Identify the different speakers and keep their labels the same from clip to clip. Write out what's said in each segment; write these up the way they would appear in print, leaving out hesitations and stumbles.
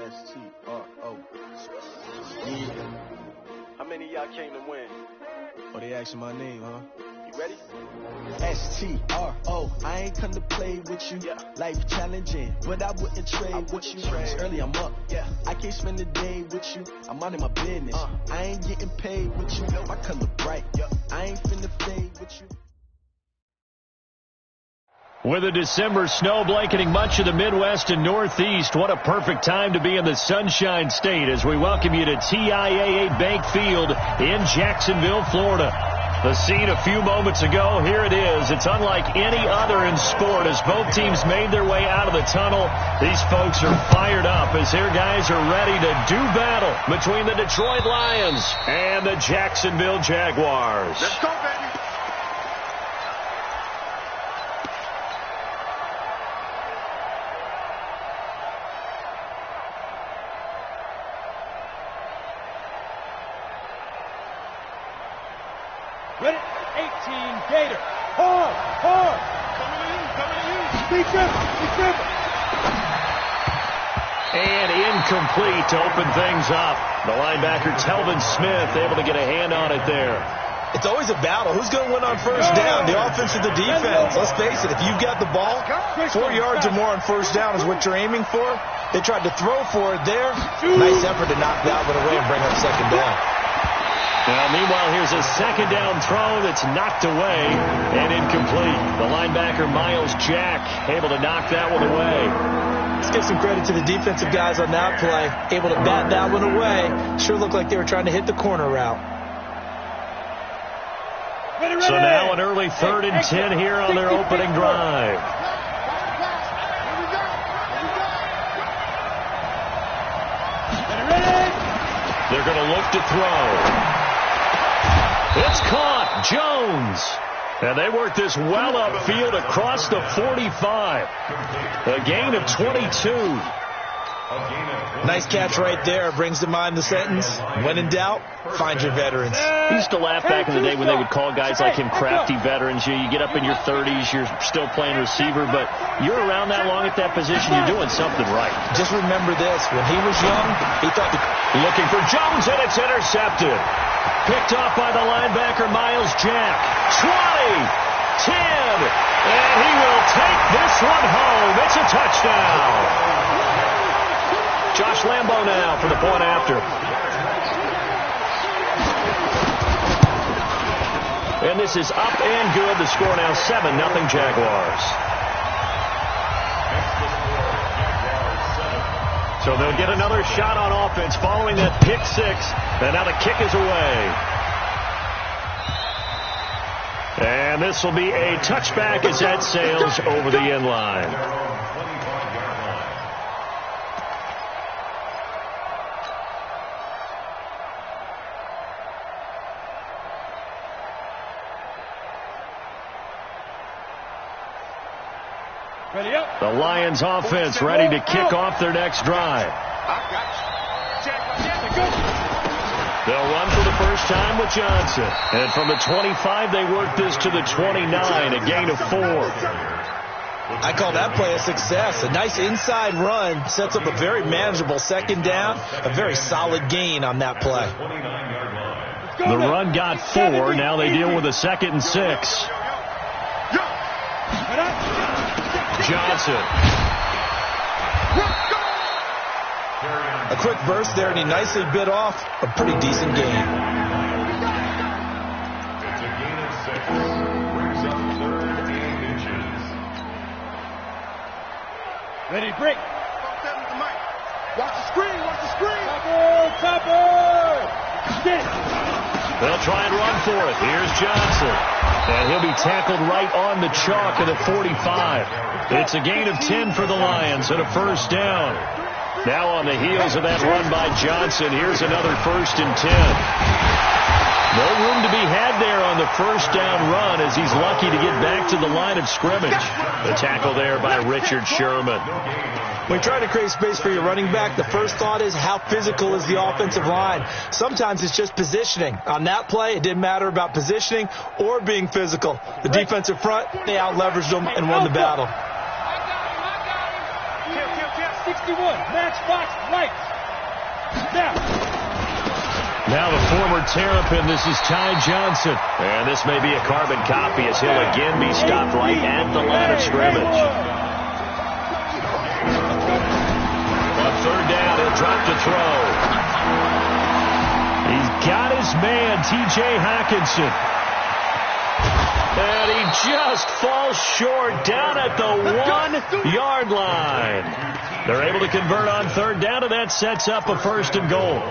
Speaker 1: S-T-R-O. Yeah.
Speaker 2: How many of y'all came to win?
Speaker 1: Oh, they asking my name, huh?
Speaker 2: You ready?
Speaker 1: S-T-R-O. I ain't come to play with you.
Speaker 2: Yeah.
Speaker 1: Life challenging, but I wouldn't trade with you. It's early, I'm up.
Speaker 2: Yeah.
Speaker 1: I can't spend the day with you. I'm minding my business. I ain't getting paid with you. My color bright. I ain't finna fade with you.
Speaker 3: With a December snow blanketing much of the Midwest and Northeast, what a perfect time to be in the Sunshine State as we welcome you to TIAA Bank Field in Jacksonville, Florida. The scene a few moments ago, here it is. It's unlike any other in sport as both teams made their way out of the tunnel. These folks are fired up as their guys are ready to do battle between the Detroit Lions and the Jacksonville Jaguars.
Speaker 2: Let's go, baby.
Speaker 4: Ready, 18, Gator. Hard. Coming to you. Be careful.
Speaker 3: And incomplete to open things up. The linebacker, Telvin Smith, able to get a hand on it there.
Speaker 5: It's always a battle. Who's going to win on first down? The offense or the defense? Let's face it, if you've got the ball, 4 yards or more on first down is what you're aiming for. They tried to throw for it there. Nice effort to knock that one away and bring up second down.
Speaker 3: Now, meanwhile, here's a second down throw that's knocked away and incomplete. The linebacker, Miles Jack, able to knock that one away.
Speaker 5: Let's give some credit to the defensive guys on that play. Able to bat that one away. Sure looked like they were trying to hit the corner route.
Speaker 4: Ready.
Speaker 3: So now an early 3rd and 10 here on their opening drive. They're going to look to throw. It's caught. Jones. And they work this well upfield across the 45. A gain of 22.
Speaker 5: Nice catch right there. Brings to mind the sentence, when in doubt, find your veterans.
Speaker 3: I used to laugh back in the day when they would call guys like him crafty veterans. You get up in your 30s, you're still playing receiver, but you're around that long at that position, you're doing something right.
Speaker 5: Just remember this. When he was young, he thought...
Speaker 3: Looking for Jones, and it's intercepted. Picked off by the linebacker, Miles Jack. 20, 10, and he will take this one home. It's a touchdown. Josh Lambo now for the point after. And this is up and good. The score now 7-0 Jaguars. So they'll get another shot on offense following that pick six. And now the kick is away. And this will be a touchback as that sails over the end line.
Speaker 4: Ready up.
Speaker 3: The Lions offense ready to kick off their next drive. They'll run for the first time with Johnson. And from the 25, they work this to the 29, a gain of 4.
Speaker 5: I call that play a success. A nice inside run sets up a very manageable second down. A very solid gain on that play.
Speaker 3: The run got 4. Now they deal with a 2nd and 6. Johnson.
Speaker 5: A quick burst there, and he nicely bit off a pretty decent gain.
Speaker 4: Ready, break. Watch the screen. Topper. Get it.
Speaker 3: They'll try and run for it. Here's Johnson. And he'll be tackled right on the chalk of the 45. It's a gain of 10 for the Lions and a first down. Now on the heels of that run by Johnson, here's another 1st and 10. No room to be had there on the first down run as he's lucky to get back to the line of scrimmage. The tackle there by Richard Sherman.
Speaker 5: When you try to create space for your running back, the first thought is how physical is the offensive line. Sometimes it's just positioning. On that play, it didn't matter about positioning or being physical. The defensive front, they out-leveraged them and won the battle.
Speaker 4: 61, matchbox right.
Speaker 3: Now the former Terrapin, this is Ty Johnson. And this may be a carbon copy as he'll again be stopped right at the line of scrimmage. On third down, he'll drop to throw. He's got his man, T.J. Hockenson. And he just falls short down at the 1-yard line. They're able to convert on third down, and that sets up a first and goal.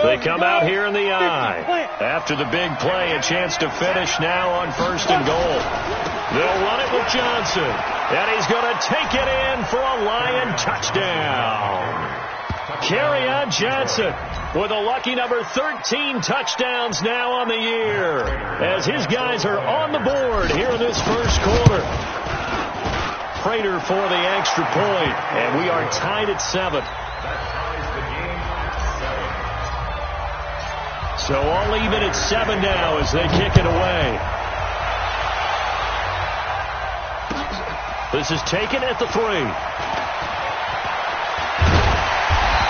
Speaker 3: They come out here in the eye. After the big play, a chance to finish now on first and goal. They'll run it with Johnson. And he's going to take it in for a Lion touchdown. Kerryon Johnson with a lucky number 13 touchdowns now on the year, as his guys are on the board here in this first quarter. Prater for the extra point, and we are tied at 7. So all even at 7 now as they kick it away. This is taken at the 3.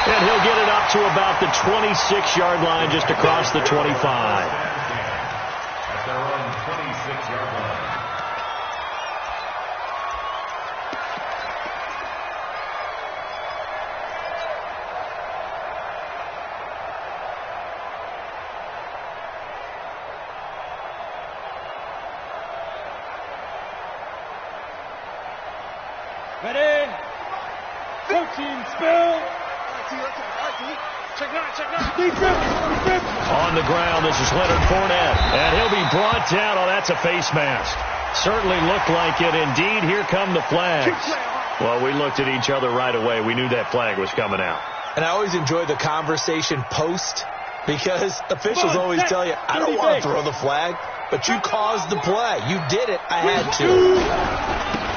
Speaker 3: And he'll get it up to about the 26-yard line, just across the 25. At their own 26-yard line.
Speaker 4: Ready? 14, spill. Check nine.
Speaker 3: On the ground, this is Leonard Fournette. And he'll be brought down. Oh, that's a face mask. Certainly looked like it. Indeed, here come the flags. Well, we looked at each other right away. We knew that flag was coming out.
Speaker 5: And I always enjoy the conversation post, because officials always tell you, I don't want to throw the flag, but you caused the play. You did it. I had to.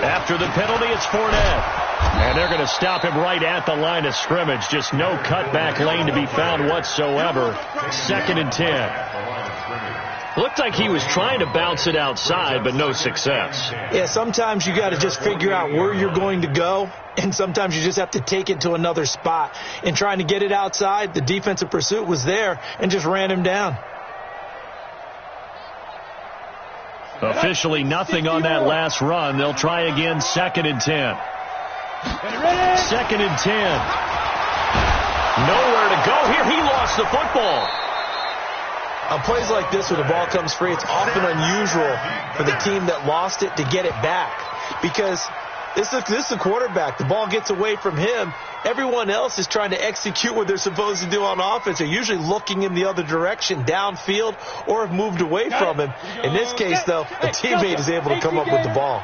Speaker 3: After the penalty, it's Fournette. And they're going to stop him right at the line of scrimmage. Just no cutback lane to be found whatsoever. 2nd and 10. Looked like he was trying to bounce it outside, but no success.
Speaker 5: Yeah, sometimes you got to just figure out where you're going to go, and sometimes you just have to take it to another spot. In trying to get it outside, the defensive pursuit was there and just ran him down.
Speaker 3: Officially nothing on that last run. They'll try again, 2nd and 10. 2nd and 10. Nowhere to go here. He lost the football.
Speaker 5: On plays like this where the ball comes free, it's often unusual for the team that lost it to get it back, because this is the quarterback. The ball gets away from him. Everyone else is trying to execute what they're supposed to do on offense. They're usually looking in the other direction, downfield, or have moved away from him. In this case, though, a teammate is able to come up with the ball.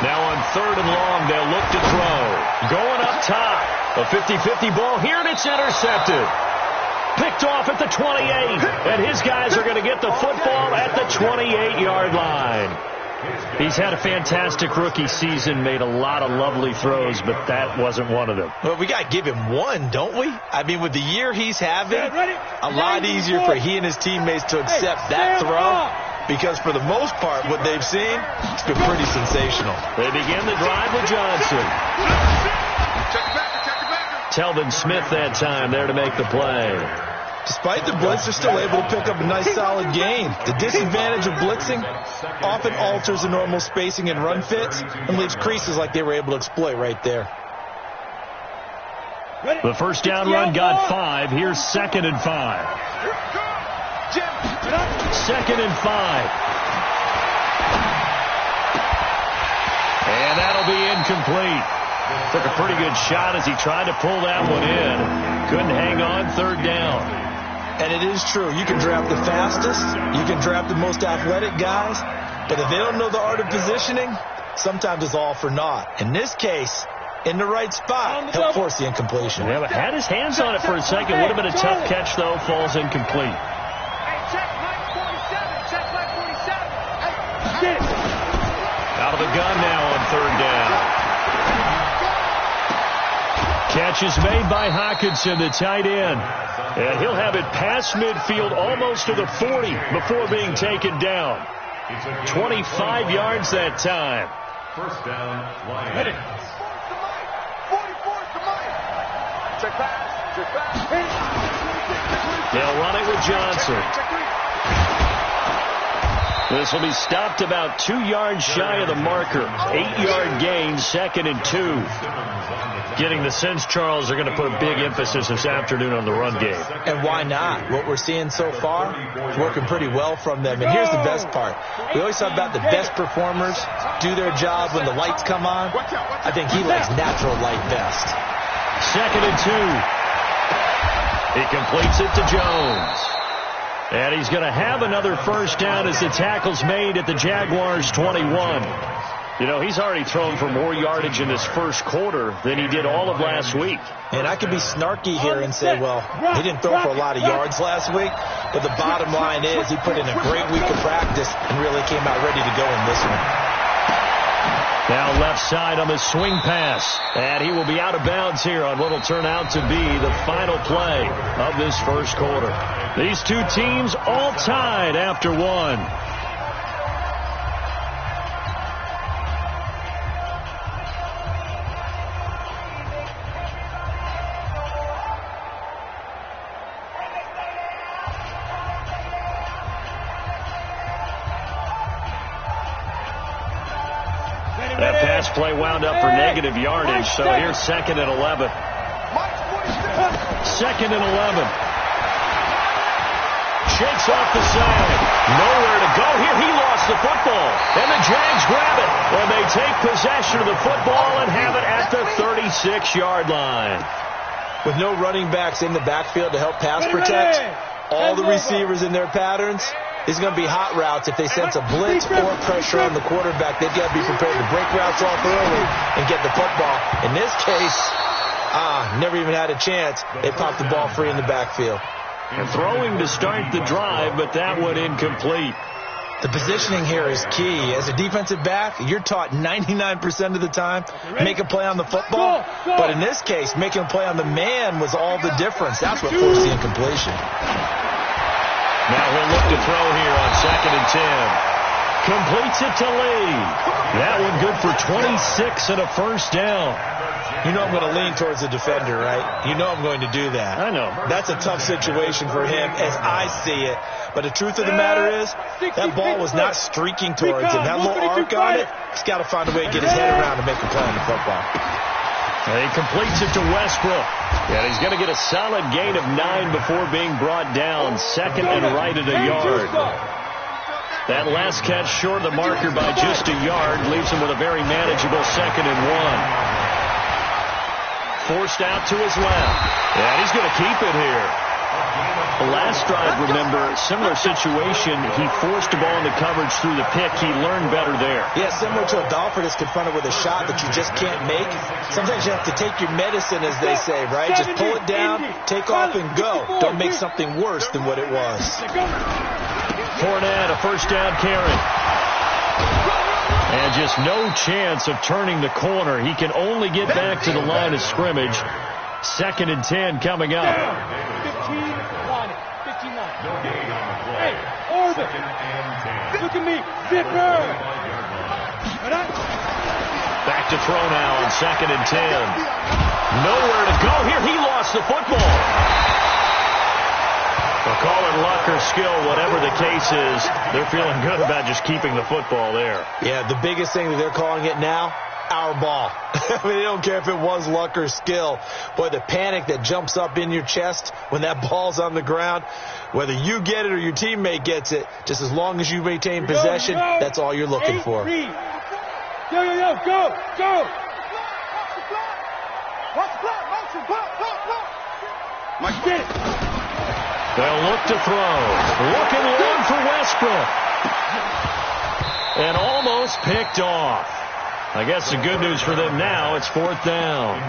Speaker 3: Now on 3rd and long, they'll look to throw. Going up top. A 50-50 ball here, and it's intercepted. Picked off at the 28. And his guys are going to get the football at the 28-yard line. He's had a fantastic rookie season, made a lot of lovely throws, but that wasn't one of them.
Speaker 5: Well, we got to give him one, don't we? I mean, with the year he's having, a lot easier for he and his teammates to accept that throw, because for the most part, what they've seen, it's been pretty sensational.
Speaker 3: They begin the drive with Johnson. Telvin Smith that time there to make the play.
Speaker 5: Despite the blitz, they're still able to pick up a nice, solid gain. The disadvantage of blitzing often alters the normal spacing and run fits and leaves creases like they were able to exploit right there.
Speaker 3: The first down run got 5. Here's 2nd and 5. 2nd and 5. And that'll be incomplete. Took a pretty good shot as he tried to pull that one in. Couldn't hang on 3rd down.
Speaker 5: And it is true. You can draft the fastest. You can draft the most athletic guys. But if they don't know the art of positioning, sometimes it's all for naught. In this case, in the right spot, he'll force the incompletion.
Speaker 3: Yeah, but had his hands on it for a second. Would have been a tough catch, though. Falls incomplete. Out of the gun now on 3rd down. Catch is made by Hawkinson, the tight end. And he'll have it past midfield almost to the 40 before being taken down. 25 yards that time.
Speaker 6: First down, Lions.
Speaker 3: They'll run it with Johnson. This will be stopped about 2 yards shy of the marker. 8-yard gain, 2nd and 2. Getting the sense, Charles, they're going to put a big emphasis this afternoon on the run game.
Speaker 5: And why not? What we're seeing so far is working pretty well from them. And here's the best part. We always talk about the best performers do their job when the lights come on. I think he likes natural light best.
Speaker 3: 2nd and 2. He completes it to Jones. And he's going to have another first down as the tackle's made at the Jaguars' 21. You know, he's already thrown for more yardage in this first quarter than he did all of last week.
Speaker 5: And I could be snarky here and say, well, he didn't throw for a lot of yards last week, but the bottom line is he put in a great week of practice and really came out ready to go in this one.
Speaker 3: Now left side on the swing pass. And he will be out of bounds here on what will turn out to be the final play of this first quarter. These two teams all tied after one. That pass play wound up for negative yardage, so here's 2nd and 11. 2nd and 11. Shakes off the side. Nowhere to go here. He lost the football. And the Jags grab it. And they take possession of the football and have it at the 36-yard line.
Speaker 5: With no running backs in the backfield to help pass protect, all the receivers in their patterns, it's going to be hot routes. If they sense a blitz or pressure on the quarterback, they've got to be prepared to break routes off early and get the football. In this case, never even had a chance. They popped the ball free in the backfield.
Speaker 3: And throwing to start the drive, but that one incomplete.
Speaker 5: The positioning here is key. As a defensive back, you're taught 99% of the time, make a play on the football. But in this case, making a play on the man was all the difference. That's what forced the incompletion.
Speaker 3: Now he'll look to throw here on 2nd and 10. Completes it to Lee. That one good for 26 and a first down.
Speaker 5: You know I'm going to lean towards the defender, right? You know I'm going to do that.
Speaker 3: I know.
Speaker 5: That's a tough situation for him as I see it. But the truth of the matter is, that ball was not streaking towards him. That little arc on it, he's got to find a way to get his head around and make a play on the football.
Speaker 3: And he completes it to Westbrook. And he's going to get a solid gain of 9 before being brought down. 2nd and right at a yard. That last catch short of the marker by just a yard leaves him with a very manageable 2nd and 1. Forced out to his left. And he's going to keep it here. The last drive, remember, similar situation. He forced the ball into coverage through the pick. He learned better there.
Speaker 5: Yeah, similar to a golfer that's confronted with a shot that you just can't make. Sometimes you have to take your medicine, as they say, right? Just pull it down, take off, and go. Don't make something worse than what it was.
Speaker 3: Fournette, a first down carry. And just no chance of turning the corner. He can only get back to the line of scrimmage. 2nd and 10 coming up.
Speaker 4: 15-9. Hey, Orbit. Look at me. Zipper.
Speaker 3: Back to throw now on 2nd and 10. Nowhere to go here. He lost the football. They'll call it luck or skill, whatever the case is. They're feeling good about just keeping the football there.
Speaker 5: Yeah, the biggest thing that they're calling it now, our ball. I mean, they don't care if it was luck or skill. Boy, the panic that jumps up in your chest when that ball's on the ground, whether you get it or your teammate gets it, just as long as you maintain possession, that's all you're looking for.
Speaker 4: Yo, go. Mike, get it.
Speaker 3: They'll look to throw. Looking long for Westbrook. And almost picked off. I guess the good news for them now, it's 4th down.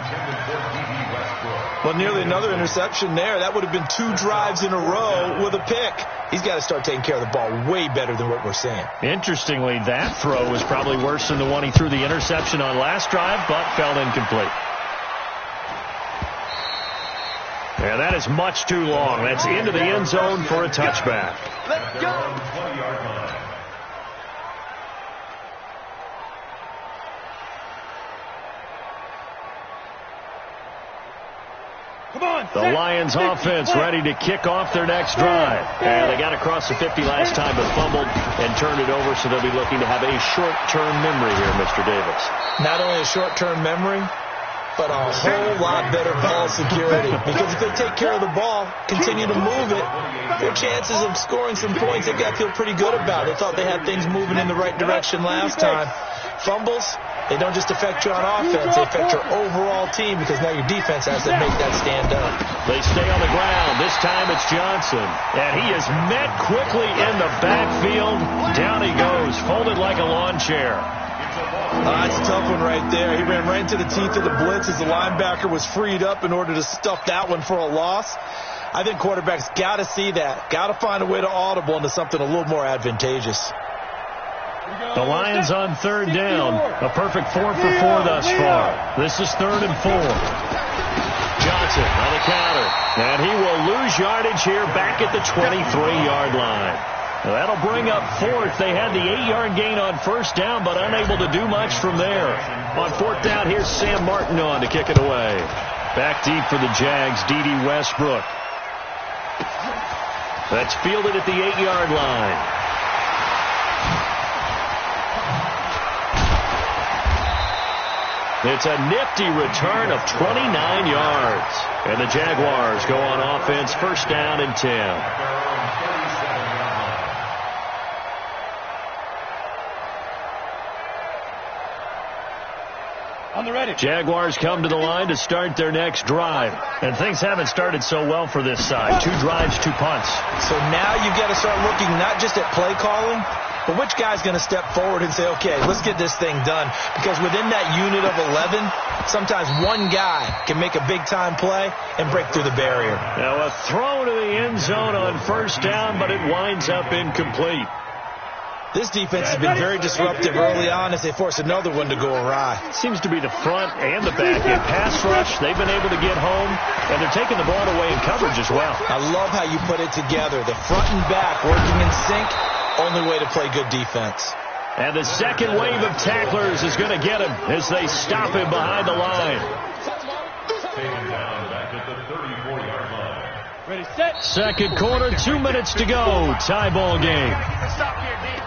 Speaker 5: Well, nearly another interception there. That would have been 2 drives in a row with a pick. He's got to start taking care of the ball way better than what we're seeing.
Speaker 3: Interestingly, that throw was probably worse than the one he threw the interception on last drive, but fell incomplete. And that is much too long. That's into the end zone for a touchback.
Speaker 2: Let's go.
Speaker 6: 20-yard line.
Speaker 3: The Lions offense ready to kick off their next drive. And they got across the 50 last time but fumbled and turned it over, so they'll be looking to have a short-term memory here, Mr. Davis.
Speaker 5: Not only a short-term memory, but a whole lot better ball security. Because if they take care of the ball, continue to move it, their chances of scoring some points, they've got to feel pretty good about. They thought they had things moving in the right direction last time. Fumbles, they don't just affect you on offense, they affect your overall team because now your defense has to make that stand up.
Speaker 3: They stay on the ground. This time it's Johnson. And he is met quickly in the backfield. Down he goes, folded like a lawn chair.
Speaker 5: That's a tough one right there. He ran right into the teeth of the blitz as the linebacker was freed up in order to stuff that one for a loss. I think quarterbacks got to see that. Got to find a way to audible into something a little more advantageous.
Speaker 3: The Lions on third down. A perfect 4 for 4 thus far. This is 3rd and 4. Johnson on the counter. And he will lose yardage here back at the 23-yard line. That'll bring up 4th. They had the 8-yard gain on first down, but unable to do much from there. On 4th down, here's Sam Martin on to kick it away. Back deep for the Jags, D.D. Westbrook. That's fielded at the 8-yard line. It's a nifty return of 29 yards. And the Jaguars go on offense, first down and 10.
Speaker 4: On the ready.
Speaker 3: Jaguars come to the line to start their next drive. And things haven't started so well for this side. 2 drives, 2 punts.
Speaker 5: So now you've got to start looking not just at play calling, but which guy's going to step forward and say, okay, let's get this thing done. Because within that unit of 11, sometimes one guy can make a big-time play and break through the barrier.
Speaker 3: Now a throw to the end zone on first down, but it winds up incomplete.
Speaker 5: This defense has been very disruptive early on as they force another one to go awry.
Speaker 3: Seems to be the front and the back. In pass rush, they've been able to get home, and they're taking the ball away in coverage as well.
Speaker 5: I love how you put it together. The front and back working in sync, only way to play good defense.
Speaker 3: And the second wave of tacklers is going to get him as they stop him behind the line.
Speaker 6: Taken down back at the 34-yard line.
Speaker 4: Ready, set.
Speaker 3: Second quarter, 2 minutes to go. Tie ball game.
Speaker 2: Stop here, D.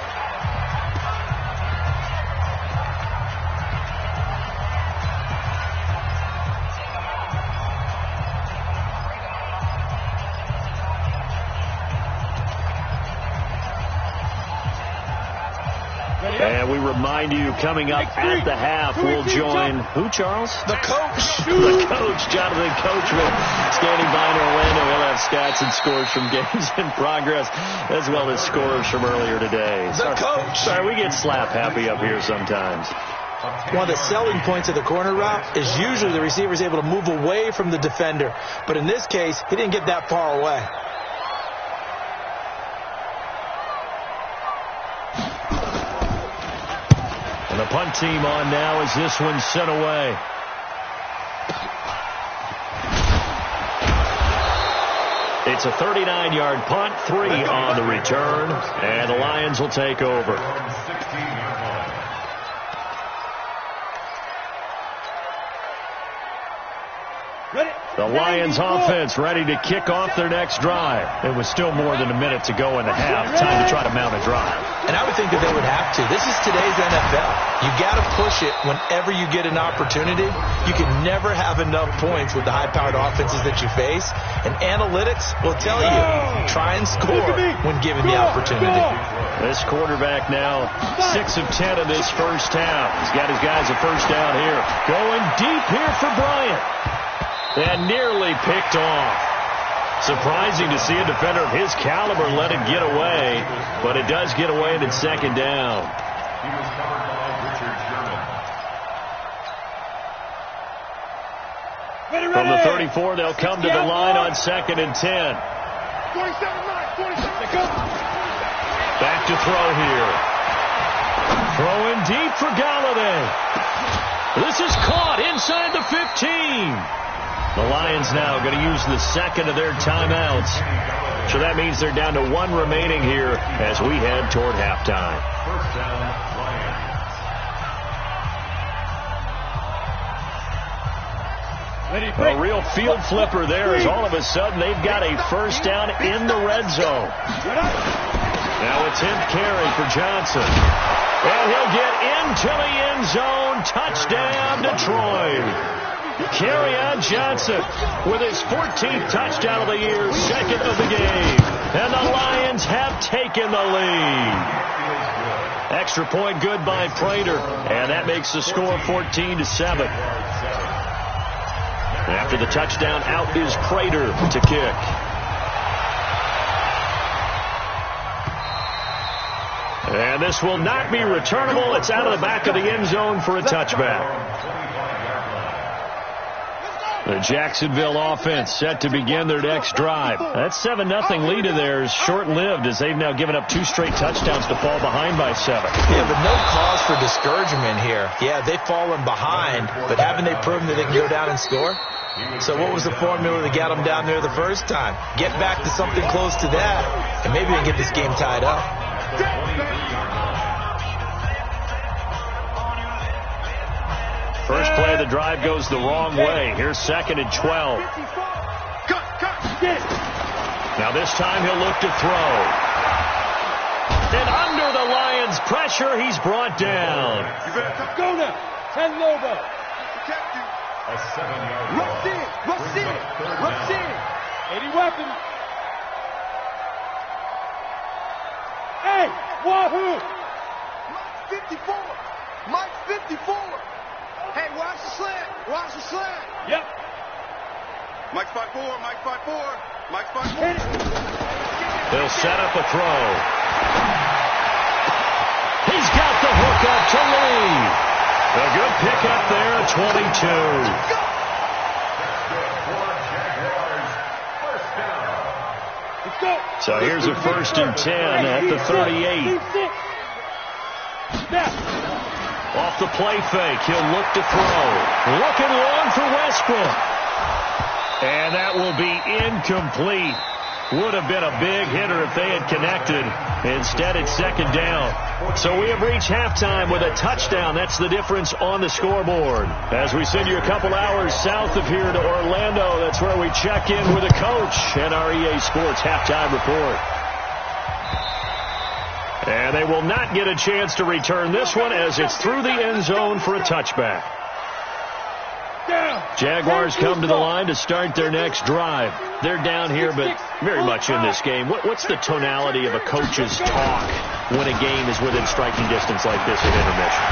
Speaker 3: And we remind you, coming up at the half, we'll join who, Charles?
Speaker 5: The coach.
Speaker 3: The coach, Jonathan Coachman, standing by in Orlando. He'll have stats and scores from games in progress, as well as scores from earlier today.
Speaker 5: The coach.
Speaker 3: Sorry, we get slap happy up here sometimes.
Speaker 5: One of the selling points of the corner route is usually the receiver is able to move away from the defender. But in this case, he didn't get that far away.
Speaker 3: And the punt team on now as this one's sent away. It's a 39-yard punt, 3 on the return, and the Lions will take over. The Lions offense ready to kick off their next drive. It was still more than a minute to go in the half. Time to try to mount a drive.
Speaker 5: And I would think that they would have to. This is today's NFL. You got to push it whenever you get an opportunity. You can never have enough points with the high-powered offenses that you face. And analytics will tell you, try and score when given the opportunity.
Speaker 3: This quarterback now 6 of 10 in this first half. He's got his guys a first down here. Going deep here for Bryant. And nearly picked off. Surprising to see a defender of his caliber let it get away, but it does get away and it's second down.
Speaker 6: He was covered by Richard Sherman.
Speaker 3: From the 34, they'll come to the line on 2nd and 10.
Speaker 2: 27, 27.
Speaker 3: Back to throw here. Throwing deep for Galladay. This is caught inside the 15. The Lions now going to use the second of their timeouts. So that means they're down to one remaining here as we head toward halftime.
Speaker 6: First down, Lions.
Speaker 3: A real field flipper there as all of a sudden they've got a first down in the red zone. Now it's him carry for Johnson. And he'll get into the end zone. Touchdown, Detroit. Kerryon Johnson with his 14th touchdown of the year, second of the game. And the Lions have taken the lead. Extra point good by Prater. And that makes the score 14-7. After the touchdown, out is Prater to kick. And this will not be returnable. It's out of the back of the end zone for a touchback. The Jacksonville offense set to begin their next drive. That 7-0 lead of theirs short-lived as they've now given up 2 straight touchdowns to fall behind by 7.
Speaker 5: Yeah, but no cause for discouragement here. Yeah, they've fallen behind, but haven't they proven that they can go down and score? So what was the formula that got them down there the first time? Get back to something close to that, and maybe they can get this game tied up.
Speaker 3: First play of the drive goes the wrong way. Here's 2nd and 12. Now this time he'll look to throw. And under the Lions' pressure, he's brought down.
Speaker 4: Go now. 10 Lobo.
Speaker 6: A 7-yard
Speaker 4: Rush in. 80 weapons. Hey, wahoo.
Speaker 7: Mike 54. Hey, watch the slant.
Speaker 4: Yep.
Speaker 7: Mike 5-4. Mike 5-4.
Speaker 3: They'll set up a throw. He's got the hook up to Lee. A good pickup there at 22. So here's a 1st and 10 at the 38. Off the play fake, he'll look to throw. Looking long for Westbrook. And that will be incomplete. Would have been a big hitter if they had connected. Instead, it's 2nd down. So we have reached halftime with a touchdown. That's the difference on the scoreboard. As we send you a couple hours south of here to Orlando, that's where we check in with a coach and our EA Sports halftime report. And they will not get a chance to return this one as it's through the end zone for a touchback. Jaguars come to the line to start their next drive. They're down here, but very much in this game. What's the tonality of a coach's talk when a game is within striking distance like this at intermission?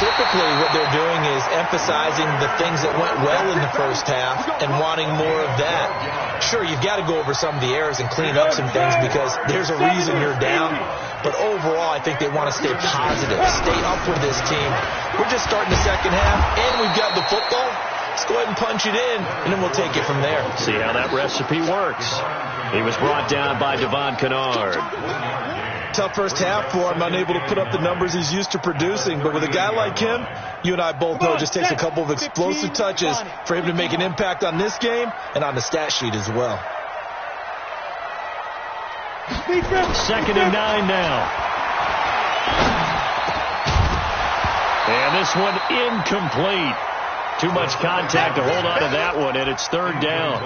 Speaker 5: Typically, what they're doing is emphasizing the things that went well in the first half and wanting more of that. Sure, you've got to go over some of the errors and clean up some things because there's a reason you're down. But overall, I think they want to stay positive, stay up with this team. We're just starting the second half, and we've got the football. Let's go ahead and punch it in, and then we'll take it from there.
Speaker 3: See how that recipe works. He was brought down by Devon Kennard.
Speaker 5: Tough first half for him, unable to put up the numbers he's used to producing. But with a guy like him, you and I both know it just takes a couple of explosive touches for him to make an impact on this game and on the stat sheet as well.
Speaker 3: 2nd and 9 now. And this one incomplete. Too much contact to hold on to that one, and it's 3rd down.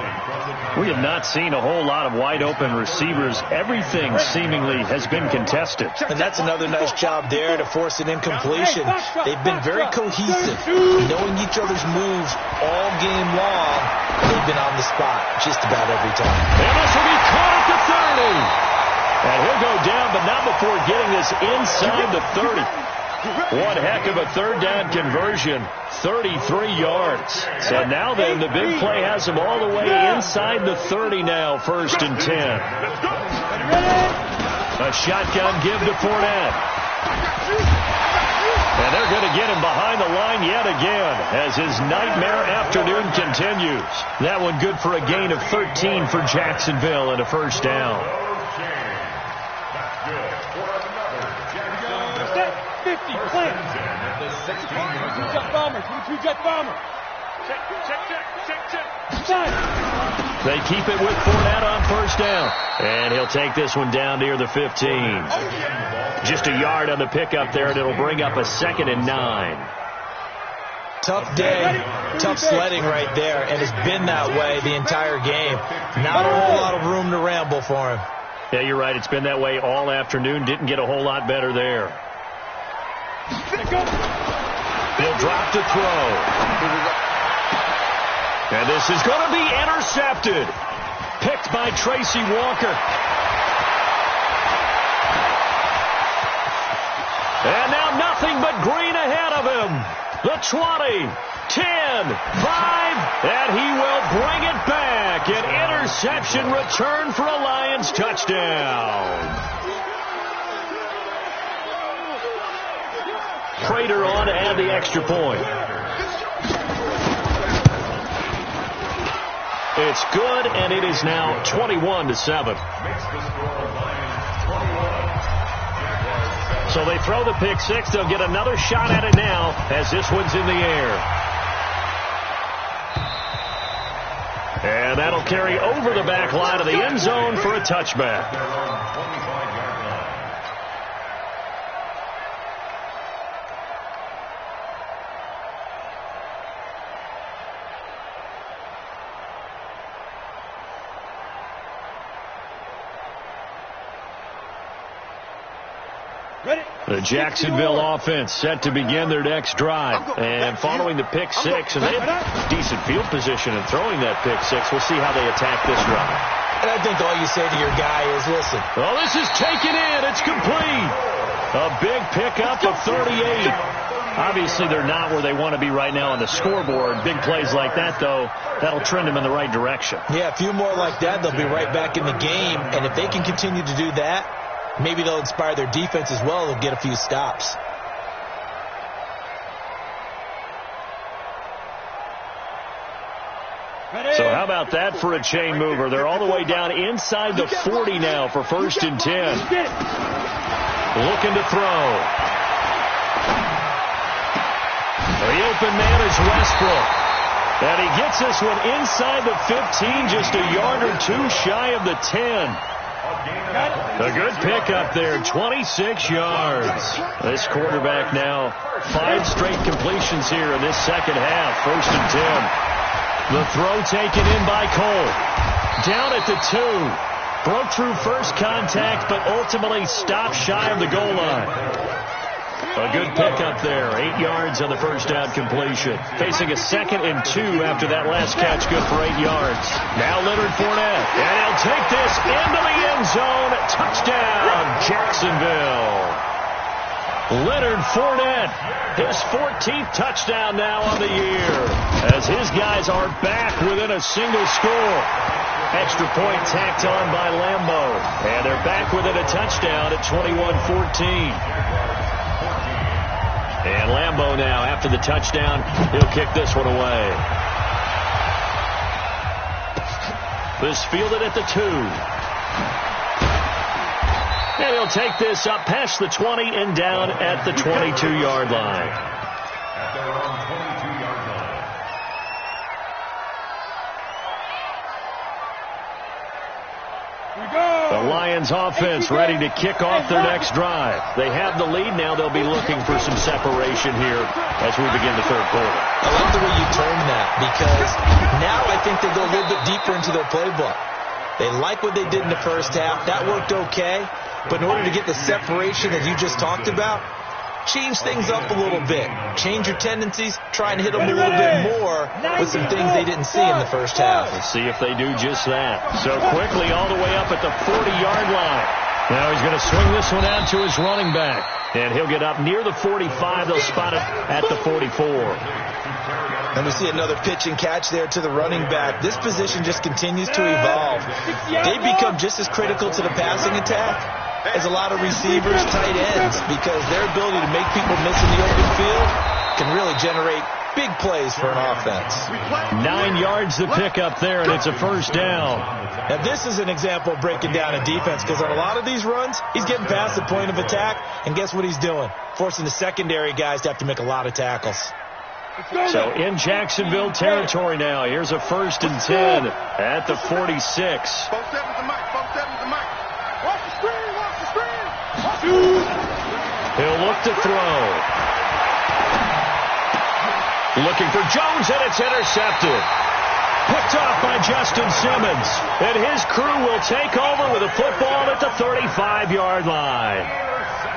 Speaker 3: We have not seen a whole lot of wide-open receivers. Everything seemingly has been contested.
Speaker 5: And that's another nice job there to force an incompletion. They've been very cohesive, knowing each other's moves all game long. They've been on the spot just about every time.
Speaker 3: And this will be caught at the 30. And he'll go down, but not before getting this inside the 30. One heck of a 3rd down conversion, 33 yards. So now then, the big play has him all the way inside the 30 now, 1st and 10. A shotgun give to Fournette. And they're going to get him behind the line yet again as his nightmare afternoon continues. That one good for a gain of 13 for Jacksonville and a 1st down.
Speaker 4: 50, plant. 2-jet bomber.
Speaker 3: They keep it with Fournette on first down. And he'll take this one down near the 15. Just a yard on the pickup there, and it'll bring up a 2nd and 9.
Speaker 5: Tough day, tough sledding right there, and it's been that way the entire game. Not a whole lot of room to ramble for him.
Speaker 3: Yeah, you're right. It's been that way all afternoon. Didn't get a whole lot better there. He'll drop to throw. And this is going to be intercepted. Picked by Tracy Walker. And now nothing but green ahead of him. The 20, 10, 5, and he will bring it back. An interception return for a Lions touchdown. Prater on to add the extra point. It's good, and it is now 21-7. So they throw the pick six. They'll get another shot at it now as this one's in the air. And that'll carry over the back line of the end zone for a touchback. The Jacksonville offense set to begin their next drive. And following the pick six, and they have decent field position in throwing that pick six. We'll see how they attack this drive.
Speaker 5: And I think all you say to your guy is, listen.
Speaker 3: Well, this is taken in. It's complete. A big pickup of 38. Obviously, they're not where they want to be right now on the scoreboard. Big plays like that, though, that'll trend them in the right direction.
Speaker 5: Yeah, a few more like that, they'll be right back in the game. And if they can continue to do that, maybe they'll inspire their defense as well. They'll get a few stops.
Speaker 3: So how about that for a chain mover? They're all the way down inside the 40 now for 1st and 10. Looking to throw. The open man is Westbrook. And he gets this one inside the 15, just a yard or two shy of the 10. A good pickup there, 26 yards. This quarterback now 5 straight completions here in this second half. 1st and 10. The throw taken in by Cole. Down at the 2. Broke through first contact, but ultimately stopped shy of the goal line. A good pickup there. 8 yards on the first down completion. Facing a 2nd and 2 after that last catch. Good for 8 yards. Now Leonard Fournette. And he'll take this into the end zone. Touchdown, Jacksonville. Leonard Fournette. His 14th touchdown now on the year. As his guys are back within a single score. Extra point tacked on by Lambeau. And they're back within a touchdown at 21-14. And Lambeau now, after the touchdown, he'll kick this one away. This fielded at the 2. And he'll take this up past the 20 and down at the 22-yard line.
Speaker 6: At their own 22-yard line.
Speaker 3: The Lions offense ready to kick off their next drive. They have the lead. Now they'll be looking for some separation here as we begin the third quarter.
Speaker 5: I like the way you term that, because now I think they go a little bit deeper into their playbook. They like what they did in the first half. That worked okay. But in order to get the separation that you just talked about, change things up a little bit. Change your tendencies. Try and hit them a little bit more with some things they didn't see in the first half.
Speaker 3: Let's see if they do just that. So quickly all the way up at the 40-yard line. Now he's going to swing this one out to his running back. And he'll get up near the 45. They'll spot it at the 44.
Speaker 5: And we see another pitch and catch there to the running back. This position just continues to evolve. They become just as critical to the passing attack as a lot of receivers, tight ends, because their ability to make people miss in the open field can really generate big plays for an offense.
Speaker 3: 9 yards to pick up there, and it's a first down.
Speaker 5: Now, this is an example of breaking down a defense, because on a lot of these runs, he's getting past the point of attack, and guess what he's doing? Forcing the secondary guys to have to make a lot of tackles.
Speaker 3: So in Jacksonville territory now. Here's a 1st and 10 at the 46.
Speaker 7: 4-7's the mic. 4-7's the mic. Watch the screen. Watch the screen.
Speaker 3: He'll look to throw. Looking for Jones, and it's intercepted. Picked off by Justin Simmons. And his crew will take over with a football at the 35-yard line.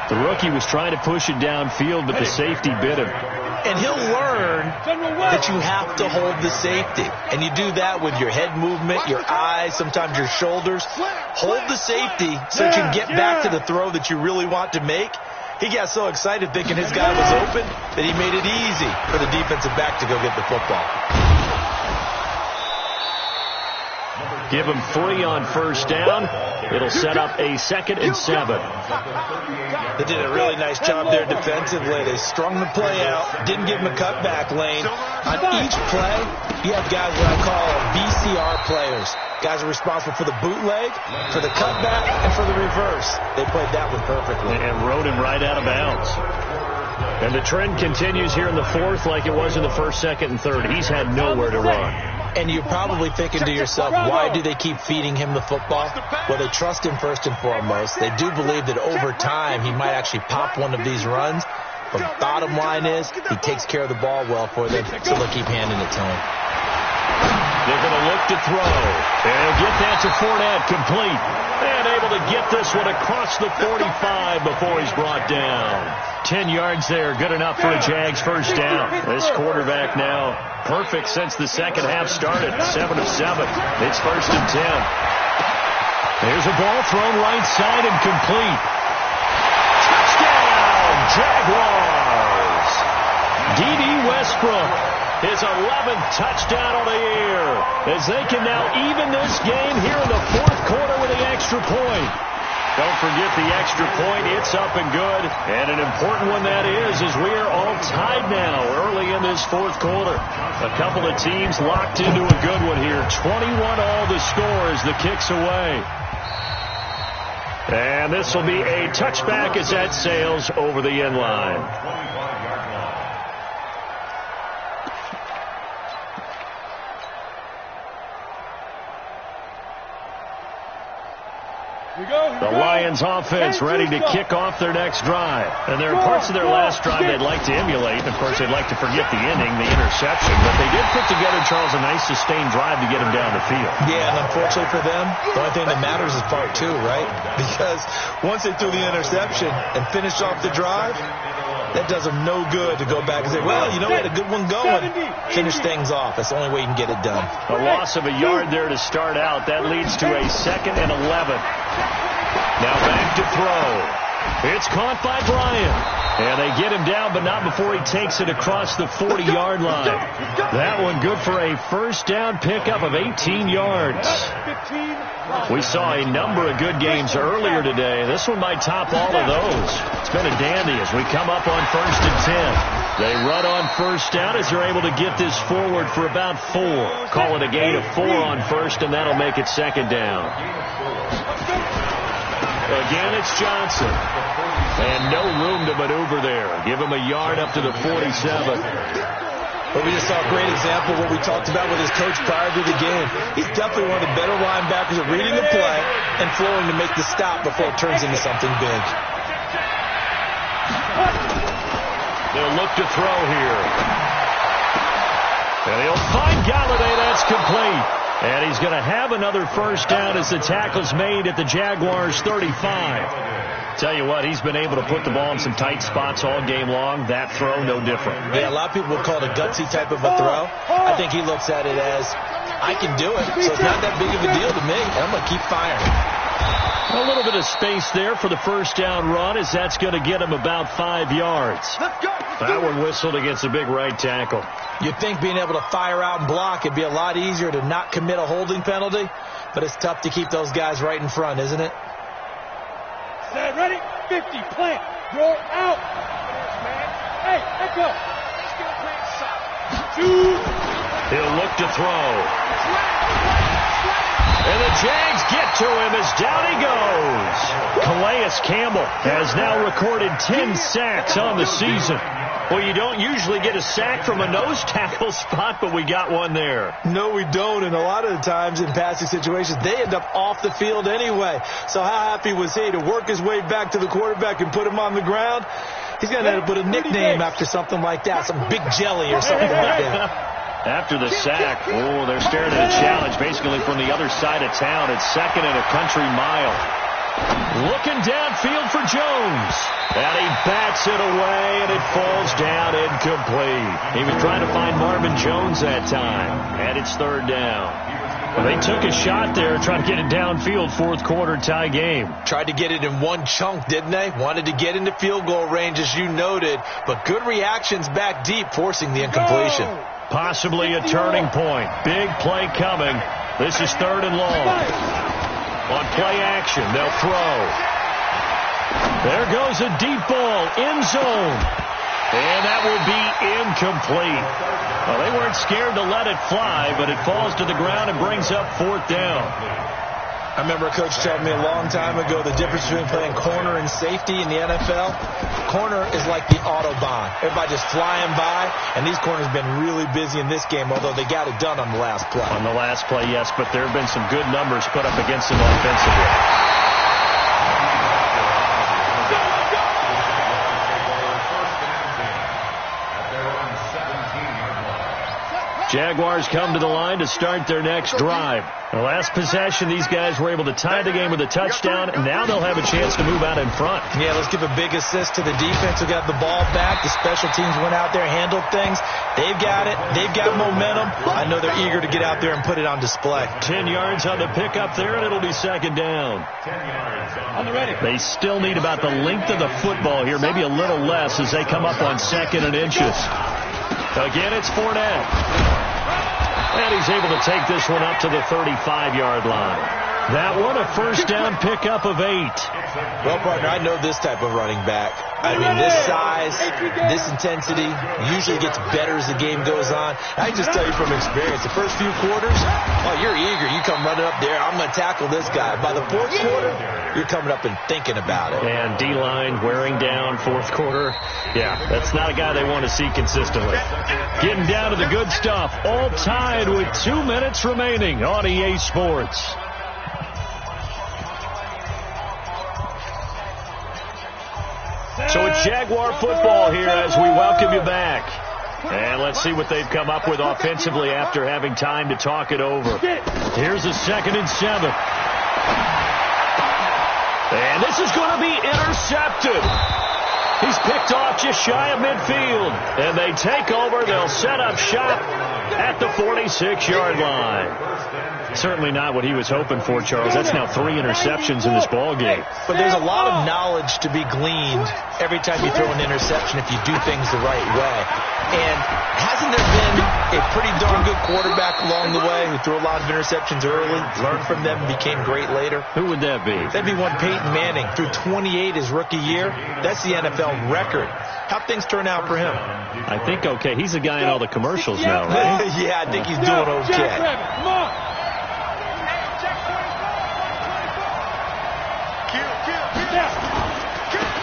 Speaker 3: The rookie was trying to push it downfield, but the safety bit him.
Speaker 5: And he'll learn that you have to hold the safety. And you do that with your head movement, your eyes, sometimes your shoulders. Hold the safety so you can get back to the throw that you really want to make. He got so excited thinking his guy was open that he made it easy for the defensive back to go get the football.
Speaker 3: Give him 3 on 1st down. It'll set up a 2nd and 7.
Speaker 5: They did a really nice job there defensively. They strung the play out, didn't give him a cutback lane. On each play, you have guys what I call VCR players. Guys are responsible for the bootleg, for the cutback, and for the reverse. They played that one perfectly.
Speaker 3: And rode him right out of bounds. And the trend continues here in the 4th like it was in the 1st, 2nd, and 3rd. He's had nowhere to run.
Speaker 5: And you're probably thinking to yourself, why do they keep feeding him the football? Well, they trust him first and foremost. They do believe that over time he might actually pop one of these runs. But bottom line is he takes care of the ball well for them, so they'll keep handing it to him.
Speaker 3: They're going to look to throw. And get that to Fournette, complete. And able to get this one across the 45 before he's brought down. 10 yards there, good enough for a Jags 1st down. This quarterback now perfect since the second half started. 7 of 7. It's 1st and 10. There's a ball thrown right side and complete. Touchdown, Jaguars. D.D. Westbrook, his 11th touchdown of the year, as they can now even this game here in the 4th quarter with the extra point. Don't forget the extra point. It's up and good. And an important one that is, as we are all tied now early in this 4th quarter. A couple of teams locked into a good one here. 21 all the score as the kick's away. And this will be a touchback as that sails over the end line. The Lions offense ready to kick off their next drive. And there are parts of their last drive they'd like to emulate. Of course, they'd like to forget the inning, the interception. But they did put together, Charles, a nice sustained drive to get him down the field.
Speaker 5: Yeah, and unfortunately for them, the only thing that matters is part 2, right? Because once they threw the interception and finished off the drive, that does them no good to go back and say, well, you know, we had a good one going. Finish things off. That's the only way you can get it done.
Speaker 3: A loss of a yard there to start out. That leads to a 2nd and 11. Now back to throw. It's caught by Bryant. And they get him down, but not before he takes it across the 40-yard line. That one good for a 1st down pickup of 18 yards. We saw a number of good games earlier today. This one might top all of those. It's been a dandy as we come up on 1st and 10. They run on 1st down as they're able to get this forward for about 4. Call it a gain of 4 on 1st, and that'll make it 2nd down. Again, it's Johnson. And no room to maneuver there. Give him a yard up to the 47.
Speaker 5: But we just saw a great example of what we talked about with his coach prior to the game. He's definitely one of the better linebackers at reading the play and flowing to make the stop before it turns into something big.
Speaker 3: They'll look to throw here. And he'll find Galladay. That's complete. And he's going to have another 1st down as the tackle's made at the Jaguars' 35. Tell you what, he's been able to put the ball in some tight spots all game long. That throw, no different.
Speaker 5: Yeah, a lot of people would call it a gutsy type of a throw. I think he looks at it as, I can do it, so it's not that big of a deal to me, and I'm going to keep firing.
Speaker 3: A little bit of space there for the 1st down run, as that's going to get him about 5 yards. That one whistled against a big right tackle.
Speaker 5: You'd think being able to fire out and block it'd be a lot easier to not commit a holding penalty, but it's tough to keep those guys right in front, isn't it?
Speaker 4: Set, ready, 50, plant, you're out. Hey, let's go.
Speaker 3: He'll look to throw. And the Jags get to him as down he goes. Calais Campbell has now recorded 10 sacks on the season. Well, you don't usually get a sack from a nose tackle spot, but we got one there.
Speaker 5: No, we don't, and a lot of the times in passing situations, they end up off the field anyway. So how happy was he to work his way back to the quarterback and put him on the ground? He's going to end up with a nickname after something like that, some Big Jelly or something like that.
Speaker 3: After the sack, they're staring at a challenge basically from the other side of town. It's 2nd and a country mile. Looking downfield for Jones. And he bats it away, and it falls down incomplete. He was trying to find Marvin Jones that time. And it's 3rd down. Well, they took a shot there trying to get it downfield, 4th quarter tie game.
Speaker 5: Tried to get it in one chunk, didn't they? Wanted to get into field goal range, as you noted. But good reactions back deep, forcing the incompletion.
Speaker 3: Possibly a turning point. Big play coming. This is 3rd and long. On play action, they'll throw. There goes a deep ball, end zone. And that will be incomplete. Well, they weren't scared to let it fly, but it falls to the ground and brings up 4th down.
Speaker 5: I remember a coach telling me a long time ago the difference between playing corner and safety in the NFL. Corner is like the Autobahn. Everybody just flying by, and these corners have been really busy in this game, although they got it done on the last play.
Speaker 3: On the last play, yes, but there have been some good numbers put up against them offensively. Jaguars come to the line to start their next drive. The last possession, these guys were able to tie the game with a touchdown, and now they'll have a chance to move out in front.
Speaker 5: Yeah, let's give a big assist to the defense who got the ball back. The special teams went out there, handled things. They've got it. They've got momentum. I know they're eager to get out there and put it on display.
Speaker 3: 10 yards on the pickup there, and it'll be 2nd down.
Speaker 4: On the ready.
Speaker 3: They still need about the length of the football here, maybe a little less as they come up on 2nd and inches. Again, it's Fournette. And he's able to take this one up to the 35-yard line. That one, a 1st down pickup of 8.
Speaker 5: Well, partner, I know this type of running back. I mean, this size, this intensity usually gets better as the game goes on. I can just tell you from experience, the first few quarters, oh, you're eager. You come running up there, I'm going to tackle this guy. By the 4th quarter, you're coming up and thinking about it.
Speaker 3: And D-line wearing down 4th quarter. Yeah, that's not a guy they want to see consistently. Getting down to the good stuff. All tied with 2 minutes remaining on EA Sports. So it's Jaguar football here as we welcome you back. And let's see what they've come up with offensively after having time to talk it over. Here's a 2nd and 7. And this is going to be intercepted. He's picked off just shy of midfield. And they take over. They'll set up shop at the 46-yard line. Certainly not what he was hoping for, Charles. That's now 3 interceptions in this ball game.
Speaker 5: But there's a lot of knowledge to be gleaned every time you throw an interception if you do things the right way. And hasn't there been a pretty darn good quarterback along the way who threw a lot of interceptions early, learned from them, and became great later?
Speaker 3: Who would that be?
Speaker 5: That'd be one Peyton Manning. Threw 28 his rookie year. That's the NFL record. How'd things turn out for him?
Speaker 3: I think okay. He's the guy in all the commercials now, right?
Speaker 5: Yeah, I think he's doing okay.
Speaker 4: Come on.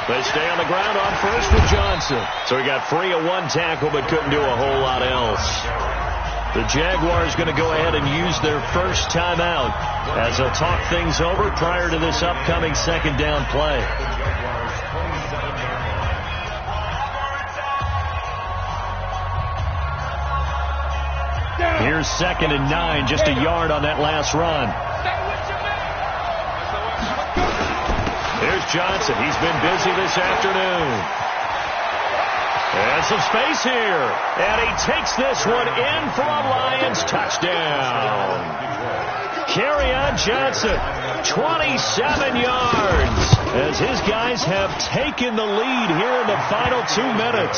Speaker 3: They stay on the ground on 1st with Johnson. So he got free of 1 tackle but couldn't do a whole lot else. The Jaguars going to go ahead and use their first timeout as they'll talk things over prior to this upcoming 2nd down play. Here's 2nd and 9, just a yard on that last run. Here's Johnson. He's been busy this afternoon. And some space here. And he takes this one in for a Lions touchdown. Kerryon Johnson, 27 yards, as his guys have taken the lead here in the final 2 minutes.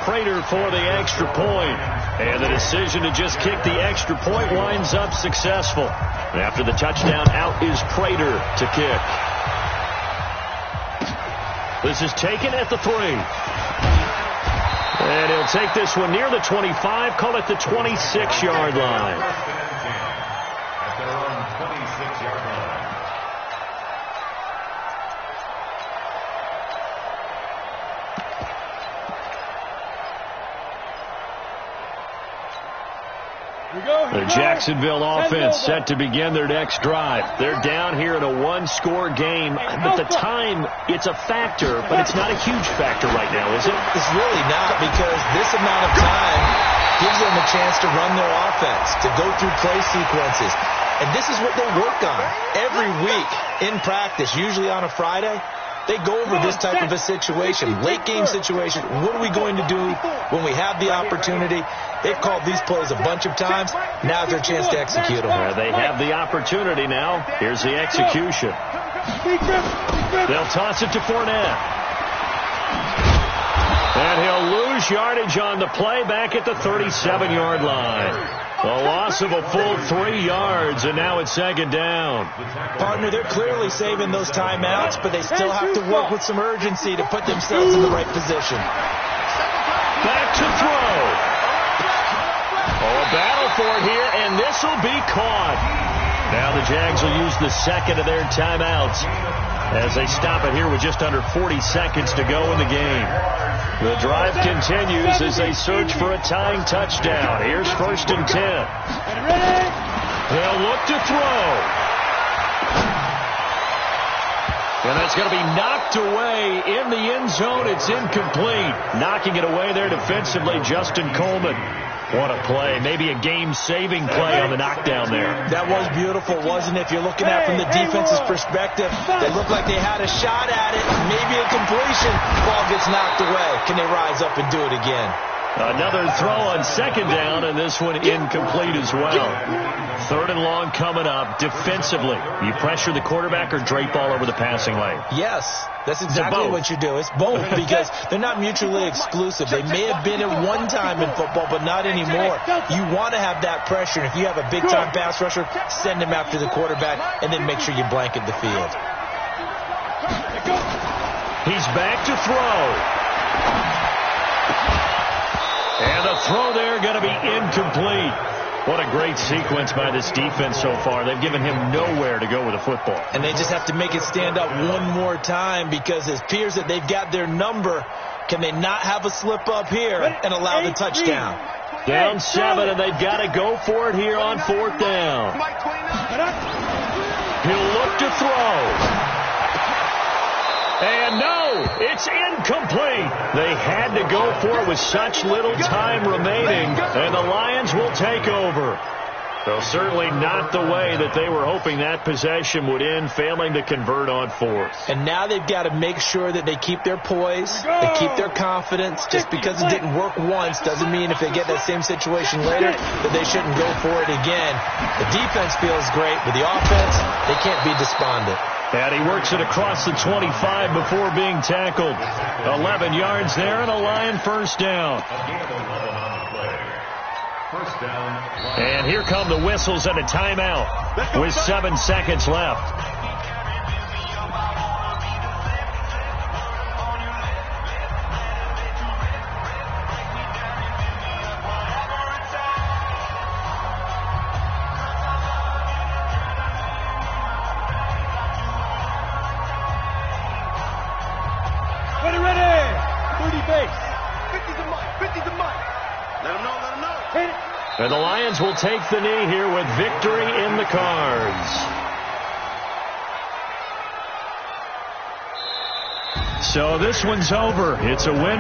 Speaker 3: Prater for the extra point. And the decision to just kick the extra point winds up successful. And after the touchdown, out is Prater to kick. This is taken at the 3. And he'll take this one near the 25, call it the 26-yard line.
Speaker 6: At their own 26-yard line.
Speaker 3: The Jacksonville offense set to begin their next drive. They're down here in a one-score game. But the time, it's a factor, but it's not a huge factor right now, is it?
Speaker 5: It's really not, because this amount of time gives them a chance to run their offense, to go through play sequences. And this is what they work on every week in practice, usually on a Friday. They go over this type of a situation, late game situation. What are we going to do when we have the opportunity? They've called these plays a bunch of times. Now's their chance to execute them.
Speaker 3: They have the opportunity now. Here's the execution. They'll toss it to Fournette. And he'll lose yardage on the play back at the 37-yard line. A loss of a full 3 yards, and now it's second down.
Speaker 5: Partner, they're clearly saving those timeouts, but they still have to work with some urgency to put themselves in the right position.
Speaker 3: Back to throw. Oh, a battle for it here, and this will be caught. Now the Jags will use the second of their timeouts as they stop it here with just under 40 seconds to go in the game. The drive continues as they search for a tying touchdown. Here's 1st and 10. They'll look to throw. And that's going to be knocked away in the end zone. It's incomplete. Knocking it away there defensively, Justin Coleman. What a play. Maybe a game-saving play on the knockdown there.
Speaker 5: That was beautiful, wasn't it? If you're looking at it from the defense's perspective, they looked like they had a shot at it. Maybe a completion. Ball gets knocked away. Can they rise up and do it again?
Speaker 3: Another throw on second down, and this one incomplete as well. 3rd and long coming up. Defensively, you pressure the quarterback or drape all over the passing lane?
Speaker 5: Yes, that's exactly what you do. It's both, because they're not mutually exclusive. They may have been at one time in football, but not anymore. You want to have that pressure, and if you have a big-time pass rusher, send him after the quarterback, and then make sure you blanket the field.
Speaker 3: He's back to throw. And the throw there going to be incomplete. What a great sequence by this defense so far. They've given him nowhere to go with the football.
Speaker 5: And they just have to make it stand up one more time, because it appears that they've got their number. Can they not have a slip up here and allow the touchdown?
Speaker 3: Down 7, and they've got to go for it here on 4th down. He'll look to throw. And no, it's incomplete. They had to go for it with such little time remaining, and the Lions will take over. So certainly not the way that they were hoping that possession would end, failing to convert on 4th.
Speaker 5: And now they've got to make sure that they keep their poise, they keep their confidence. Just because it didn't work once doesn't mean if they get that same situation later that they shouldn't go for it again. The defense feels great, but the offense, they can't be despondent.
Speaker 3: And he works it across the 25 before being tackled. 11 yards there, and a Lion 1st down. And here come the whistles and a timeout with 7 seconds left. And the Lions will take the knee here with victory in the cards. So this one's over. It's a win